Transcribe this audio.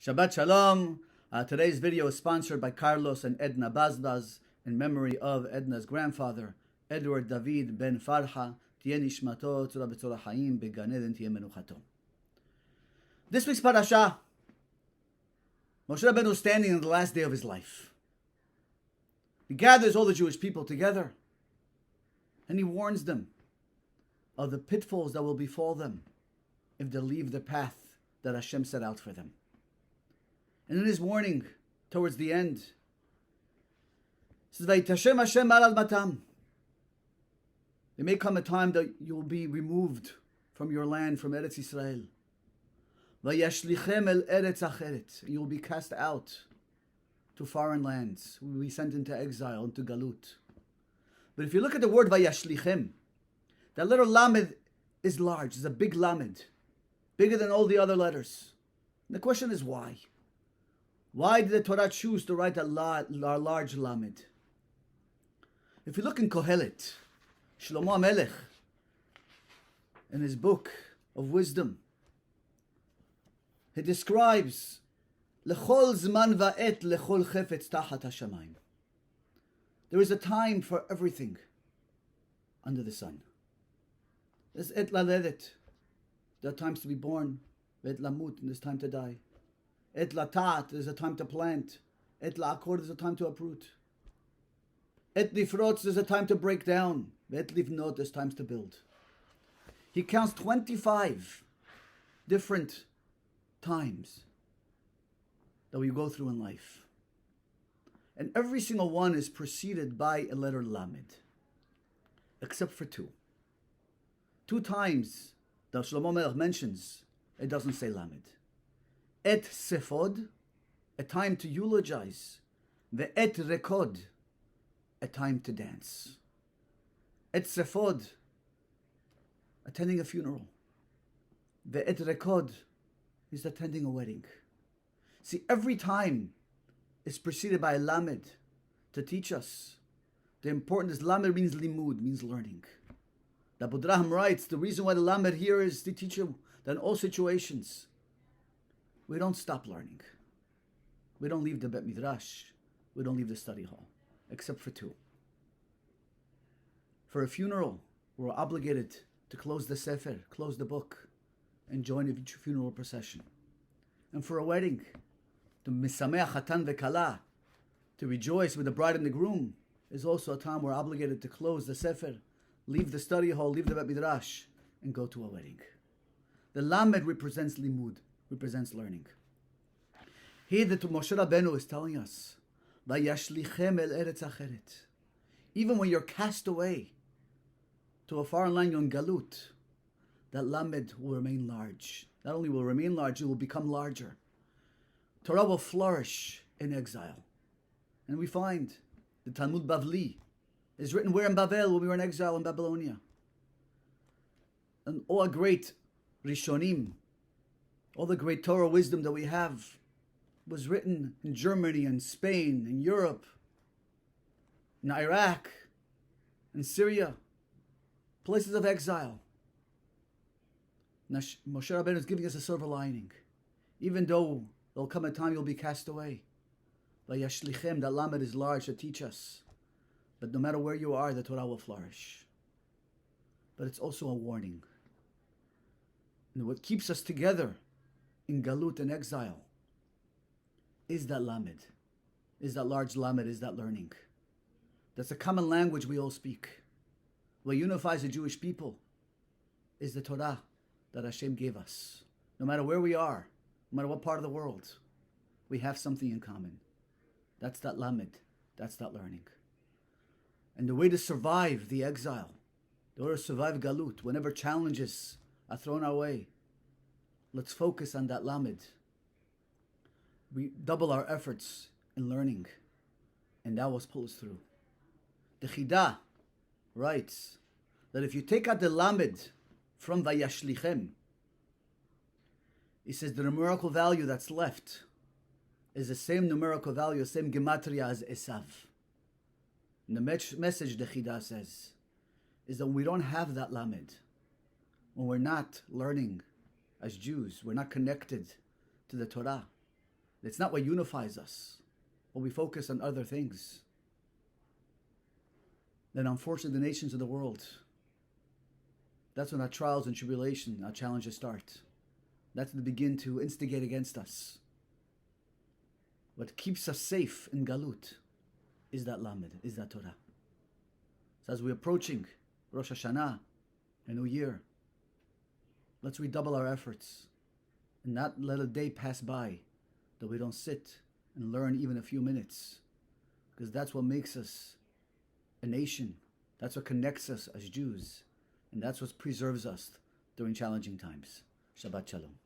Shabbat Shalom. Today's video is sponsored by Carlos and Edna Bazbaz in memory of Edna's grandfather, Edward David ben Farha. Tiyeh nishmato tzura b'tzora hayim began eden tiyeh menuchato. This week's parasha, Moshe Rabbeinu is standing on the last day of his life. He gathers all the Jewish people together and he warns them of the pitfalls that will befall them if they leave the path that Hashem set out for them. And in his warning, towards the end, it says, "Vayitashem Hashem al matam." There may come a time that you will be removed from your land, from Eretz Yisrael. Vayashlichem el Eretz acheret. You will be cast out to foreign lands. You will be sent into exile, into galut. But if you look at the word Vayashlichem, that letter lamed is large. It's a big lamed, bigger than all the other letters. And the question is why? Why did the Torah choose to write a large lamed? If you look in Kohelet, Shlomo HaMelech, in his book of wisdom, he describes Lechol zman va'et lechol chefetz tachat hashamayim. There is a time for everything under the sun. There's et laledet. There are times to be born. Et lamut, and there's time to die. Et latat, there's a time to plant. Et la'akor, there's a time to uproot. Et lifrotz, there's a time to break down. Et livnot, there's times to build. He counts 25 different times that we go through in life. And every single one is preceded by a letter lamed, except for two. Two times that Shlomo Melech mentions, it doesn't say lamed. Et sefod, a time to eulogize. The et rekod, a time to dance. Et sefod, attending a funeral. The et rekod is attending a wedding. See, every time is preceded by a lamed to teach us the importance. Lamed means limud, means learning. The Abu Draham writes, the reason why the lamed here is to teach you that in all situations, we don't stop learning. We don't leave the Bet Midrash. We don't leave the study hall, except for two. For a funeral, we're obligated to close the sefer, close the book, and join a funeral procession. And for a wedding, to misameach hatan vekala, to rejoice with the bride and the groom, is also a time we're obligated to close the sefer, leave the study hall, leave the Bet Midrash, and go to a wedding. The lamed represents limud, represents learning. Here that Moshe Rabbeinu is telling us, Vayashlichem el Eretz acheret. Even when you're cast away to a foreign land, you're in galut, that lamed will remain large. Not only will it remain large, it will become larger. Torah will flourish in exile. And we find the Talmud Bavli is written where in Babel, when we were in exile in Babylonia. And all our great Rishonim, all the great Torah wisdom that we have was written in Germany and Spain, in Europe, in Iraq, in Syria, places of exile. Now, Moshe Rabbeinu is giving us a silver lining. Even though there'll come a time you'll be cast away. Vayashlichem, that lamed is large to teach us. But no matter where you are, the Torah will flourish. But it's also a warning. And what keeps us together in galut and exile is that lamed, is that large lamed, is that learning. That's a common language we all speak. What unifies the Jewish people is the Torah that Hashem gave us. No matter where we are, no matter what part of the world, we have something in common. That's that lamed, that's that learning. And the way to survive the exile, the way to survive galut, whenever challenges are thrown our way, let's focus on that lamed. We double our efforts in learning, and that will pull us through. The Chida writes that if you take out the lamed from Vayashlichem, he says the numerical value that's left is the same numerical value, the same gematria as Esav. And the message the Chida says is that when we don't have that lamed, when we're not learning as Jews, we're not connected to the Torah, It's not what unifies us. When we focus on other things, then unfortunately the nations of the world, that's when our trials and tribulation, our challenges start. That's when they begin to instigate against us. What keeps us safe in Galut is that Lamed, is that Torah. So as we're approaching Rosh Hashanah, a new year, let's redouble our efforts and not let a day pass by that we don't sit and learn even a few minutes, because that's what makes us a nation. That's what connects us as Jews, and that's what preserves us during challenging times. Shabbat Shalom.